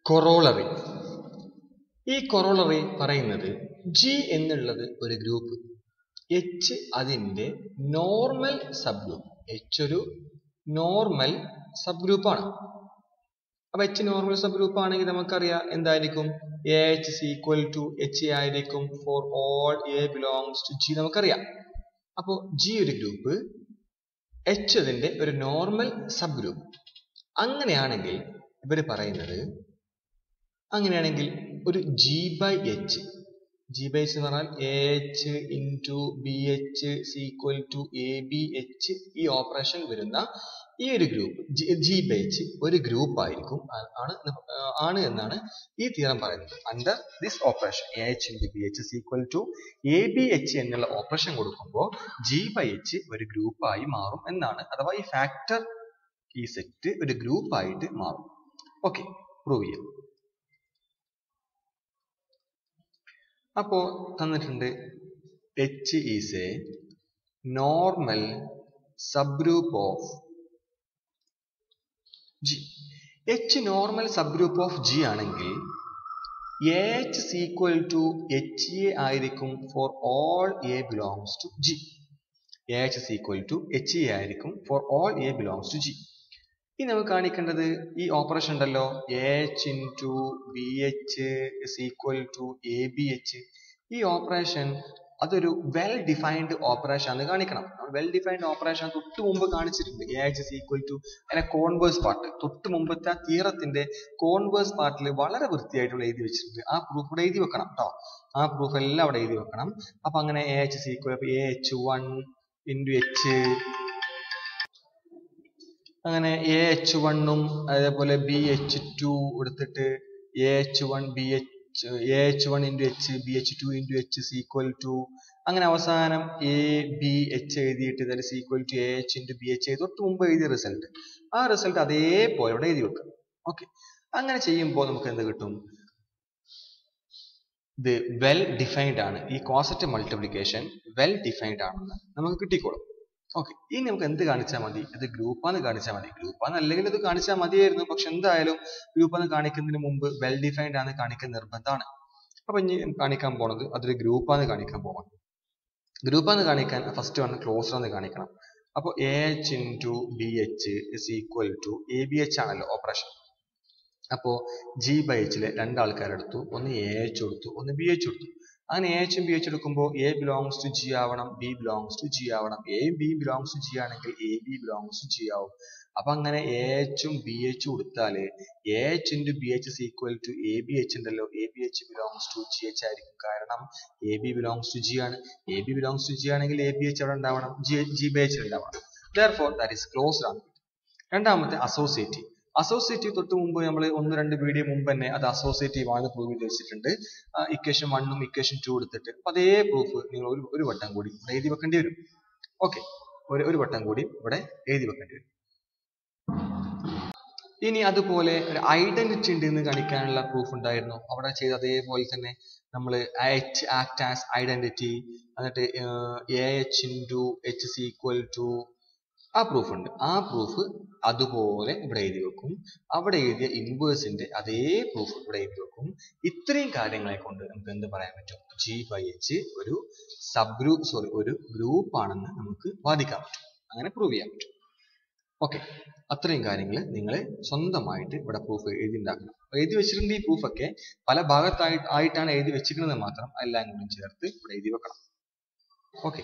Corollary. ഈ corollary പറയുന്നത് G എന്നുള്ളത് ഒരു ഗ്രൂപ്പ്, എച്ച് അതിന്റെ നോർമൽ സബ് ഗ്രൂപ്പ്. എച്ച് ഒരു നോർമൽ സബ് ഗ്രൂപ്പാണ്. അപ്പൊ എച്ച് നോർമൽ സബ് ഗ്രൂപ്പ് ആണെങ്കിൽ നമുക്കറിയാം എന്തായിരിക്കും, A H is equal to H ആയിരിക്കും for all A belongs to G. നമുക്കറിയാം. അപ്പോൾ ജി ഒരു ഗ്രൂപ്പ്, എച്ച് അതിന്റെ ഒരു നോർമൽ സബ് ഗ്രൂപ്പ്. അങ്ങനെയാണെങ്കിൽ ഇവർ പറയുന്നത്, അങ്ങനെയാണെങ്കിൽ ഒരു G by H, G by H എന്ന് പറഞ്ഞാൽ A H into B H equal to A B H, ഈ ഓപ്പറേഷൻ വരുന്ന ഈ ഒരു ഗ്രൂപ്പ് ജി ബൈ എച്ച് ഒരു ഗ്രൂപ്പ് ആയിരിക്കും ആണ് എന്നാണ് ഈ തിയറം പറയുന്നത്. Under this operation A H into B H equal to A B H എന്നുള്ള ഓപ്പറേഷൻ കൊടുക്കുമ്പോൾ ജി ബൈ എച്ച് ഒരു ഗ്രൂപ്പായി മാറും എന്നാണ്. അഥവാ ഈ ഫാക്ടർ, ഈ സെറ്റ് ഒരു ഗ്രൂപ്പായിട്ട് മാറും. ഓക്കെ, പ്രൂവ് ചെയ്യാം. അപ്പോ തന്നിട്ടുണ്ട് H is a normal subgroup of G. H normal subgroup of G ആണെങ്കിൽ A H is equal to H A ആയിരിക്കും for all A belongs to G. A H is equal to H A ആയിരിക്കും for all A belongs to G. ഇനി നമുക്ക് കാണിക്കേണ്ടത് ഈ operation ഉണ്ടല്ലോ, A H into B H is equal to A B H. ഈ operation അതൊരു well defined operation ആണ് കാണിക്കണം. വെൽ ഡിഫൈൻഡ് ഓപ്പറേഷൻ തൊട്ട് മുമ്പ് കാണിച്ചിട്ടുണ്ട്. A H is equal to അതിന്റെ കോൺവേഴ്സ് പാർട്ട്, തൊട്ട് മുമ്പത്തെ തീറത്തിന്റെ കോൺവേഴ്സ് പാർട്ടിൽ വളരെ വൃത്തിയായിട്ടുള്ള എഴുതി വെച്ചിട്ടുണ്ട്. ആ പ്രൂഫ് ഇവിടെ എഴുതി വെക്കണം കേട്ടോ. ആ പ്രൂഫ് എല്ലാം അവിടെ എഴുതി വെക്കണം. അപ്പൊ അങ്ങനെ A H is equal to A H one into H, അങ്ങനെ എ എച്ച് വണ്ണും അതേപോലെ ബി എച്ച് ടു എടുത്തിട്ട് A H one B H A H one into H B H two into H equal to, അങ്ങനെ അവസാനം A B H എഴുതിയിട്ട് that is equal to A H into B H തൊട്ട് മുമ്പ് എഴുതിയ result, ആ result അതേപോലെ ഇവിടെ എഴുതി വെക്കുക. ഓക്കെ, അങ്ങനെ ചെയ്യുമ്പോൾ നമുക്ക് എന്ത് കിട്ടും? ഇത് വെൽ ഡിഫൈൻഡ് ആണ്. ഈ കോസറ്റ് മൾട്ടിപ്ലിക്കേഷൻ വെൽ ഡിഫൈൻഡ് ആണെന്ന് നമുക്ക് കിട്ടിക്കോളും. ഓക്കെ, ഇനി നമുക്ക് എന്ത് കാണിച്ചാൽ മതി? ഇത് ഗ്രൂപ്പാന്ന് കാണിച്ചാൽ മതി. ഗ്രൂപ്പാന്ന് അല്ലെങ്കിൽ ഇത് കാണിച്ചാൽ മതിയായിരുന്നു. പക്ഷെ എന്തായാലും ഗ്രൂപ്പാന്ന് കാണിക്കുന്നതിന് മുമ്പ് വെൽ ഡിഫൈൻഡ് ആണ് കാണിക്കുന്ന നിർബന്ധമാണ്. അപ്പൊ ഇനി കാണിക്കാൻ പോണത് അതൊരു ഗ്രൂപ്പാന്ന് കാണിക്കാൻ പോകണം. ഗ്രൂപ്പാന്ന് കാണിക്കാൻ ഫസ്റ്റ് വൺ ക്ലോസർ എന്ന് കാണിക്കണം. അപ്പോൾ A H into B H is equal to A B H ആണല്ലോ ഓപ്പറേഷൻ. അപ്പോൾ ജി ബൈ എച്ചിലെ രണ്ടാൾക്കാരെടുത്തു, ഒന്ന് എ എച്ച് കൊടുത്തു, ഒന്ന് ബി എച്ച് കൊടുത്തു. അങ്ങനെ എ എച്ചും ബി എച്ച് എടുക്കുമ്പോൾ എ ബിലോങ്സ് ടു ജി ആവണം, ബി ബിലോങ്സ് ടു ജി ആവണം. എയും ബി ബിലോങ്സ് ടു ജി ആണെങ്കിൽ A B belongs to G ആവും. അപ്പൊ അങ്ങനെ എ എച്ചും ബി എച്ചും കൊടുത്താല് A H into B H is equal to A B H ഉണ്ടല്ലോ, A B H belongs to G H ആയിരിക്കും. കാരണം A B belongs to G ആണ്. A B belongs to G ആണെങ്കിൽ എ ബി എച്ച് അവിടെ ഉണ്ടാവണം, G by H ഉണ്ടാവണം. Therefore that is closed ആണ്. രണ്ടാമത്തെ അസോസിയേറ്റീവ്. അസോസിയേറ്റീവ് തൊട്ട് മുമ്പ് നമ്മൾ 1-2 വീഡിയോ മുമ്പ് തന്നെ അത് അസോസിയേറ്റീവ് ആണ് പ്രൂവ് ചെയ്ത് വെച്ചിട്ടുണ്ട്. ഇക്വേഷൻ 1ഉം ഇക്വേഷൻ 2 എടുത്തിട്ട്. അപ്പൊ അതേ പ്രൂഫ് നിങ്ങൾ ഒരു വട്ടം കൂടി ഇവിടെ എഴുതി വെക്കേണ്ടി വരും. ഓക്കെ, ഒരു വട്ടം കൂടി ഇവിടെ എഴുതി വെക്കേണ്ടി വരും. ഇനി അതുപോലെ ഒരു ഐഡന്റിറ്റി ഉണ്ട് എന്ന് കാണിക്കാനുള്ള പ്രൂഫ് ഉണ്ടായിരുന്നു. അവിടെ ചെയ്ത അതേപോലെ തന്നെ നമ്മൾ എച്ച് ആക്ട് ആസ് ഐഡന്റിറ്റി, എന്നിട്ട് A H into H is equal to, ആ പ്രൂഫ് ഉണ്ട്. ആ പ്രൂഫ് അതുപോലെ ഇവിടെ എഴുതി വെക്കും. അവിടെ എഴുതിയ ഇൻവേഴ്സിന്റെ അതേ പ്രൂഫ് ഇവിടെ എഴുതി വെക്കും. ഇത്രയും കാര്യങ്ങളെ കൊണ്ട് നമുക്ക് എന്ത് പറയാൻ പറ്റും? ജി ബൈ എച്ച് ഒരു ഒരു ഗ്രൂപ്പ് ആണെന്ന് നമുക്ക് വാദിക്കാൻ പറ്റും, അങ്ങനെ പ്രൂവ് ചെയ്യാൻ പറ്റും. ഓക്കെ, അത്രയും കാര്യങ്ങൾ നിങ്ങൾ സ്വന്തമായിട്ട് ഇവിടെ പ്രൂഫ് എഴുതി ഉണ്ടാക്കണം. എഴുതി വെച്ചിട്ടുണ്ട്. ഈ പ്രൂഫൊക്കെ പല ഭാഗത്തായിട്ടാണ് എഴുതി വെച്ചിരിക്കുന്നത് മാത്രം, എല്ലാം കൂടി ചേർത്ത് ഇവിടെ എഴുതി വെക്കണം. ഓക്കെ.